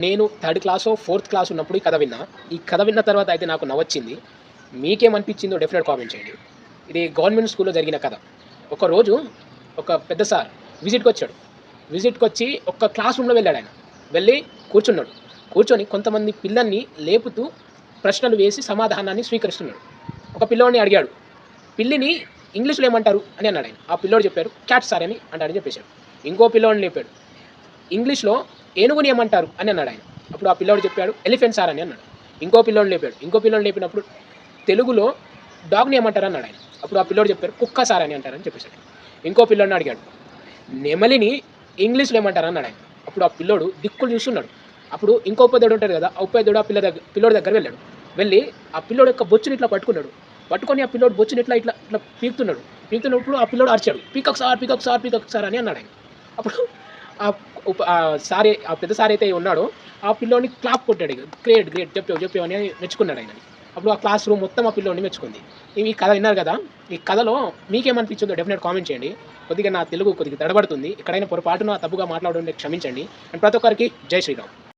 నేను third క్లాసో, fourth class ఉన్నప్పుడు ఈ కథ విన్నా. ఈ కథ విన్న తర్వాత అయితే నాకు నవ్వొచ్చింది. మీకేమనిపించిందో డెఫినెట్ కామెంట్ చేయండి. ఇది గవర్నమెంట్ స్కూల్‌లో జరిగిన కథ. ఒకరోజు ఒక పెద్ద సార్ విజిట్‌కొచ్చాడు. విజిట్‌కొచ్చి ఒక క్లాస్ రూమ్‌లో వెళ్ళాడాయన. వెళ్ళి కూర్చున్నాడు. కూర్చొని కొంతమంది పిల్లల్ని లేపుతూ ప్రశ్నలు వేసి సమాధానాన్ని స్వీకరిస్తున్నాడు. ఒక పిల్లోడిని అడిగాడు. పిల్లిని ఇంగ్లీష్‌లో ఏమంటారు అని అన్నాడాయన. ఆ పిల్లోడు చెప్పాడు క్యాట్ సార్ అని అంటాడని చెప్పేసాడు. ఇంకో పిల్లోడిని లేపాడు. ఇంగ్లీష్‌లో ఏనుగుని ఏమంటారు అని అన్నాడు ఆయన. అప్పుడు ఆ పిల్లోడు చెప్పాడు ఎలిఫెంట్ సార్ అని అన్నాడు. ఇంకో పిల్లోడిని లేపాడు. ఇంకో పిల్లోడిని లేపినప్పుడు తెలుగులో డాగ్ని ఏమంటారు అన్నాడు ఆయన. అప్పుడు ఆ పిల్లోడు చెప్పారు కుక్క సార్ అని అంటారని చెప్పేసాడు. ఇంకో పిల్లోడిని అడిగాడు నెమలిని ఇంగ్లీష్‌లో ఏమంటారు అన్నాడు ఆయన. అప్పుడు ఆ పిల్లోడు దిక్కులు చూస్తున్నాడు. అప్పుడు ఇంకో ఉపాధ్యాయుడు ఉంటాడు కదా, ఆ ఉపాధ్యాయుడు ఆ పిల్లోడి దగ్గర వెళ్ళాడు. వెళ్ళి ఆ పిల్లోడు యొక్క బొచ్చుని ఇట్లా పట్టుకున్నాడు. పట్టుకొని ఆ పిల్లోడు బొచ్చుని ఇట్లా ఇట్లా ఇట్లా పీకుతున్నప్పుడు ఆ పిల్లోడు అరిచాడు peacock sir peacock sir peacock sir అని అన్నాడు ఆయన. అప్పుడు ఆ పెద్ద సార్ అయితే ఉన్నాడో ఆ పిల్లోని క్లాప్ కొట్టాడు. గ్రేట్ గ్రేట్ చెప్పావు అని మెచ్చుకున్నాడు ఆయన. అప్పుడు ఆ క్లాస్ రూమ్ మొత్తం ఆ పిల్లోని మెచ్చుకుంది. ఈ కథ విన్నారు కదా, ఈ కథలో మీకేమనిపించిందో డెఫినెట్ కామెంట్ చేయండి. కొద్దిగా నా తెలుగు కొద్దిగా తడబడుతుంది, ఎక్కడైనా పొరపాటున తప్పుగా మాట్లాడుంటే క్షమించండి. అండ్ ప్రతి ఒక్కరికి జై శ్రీరామ్.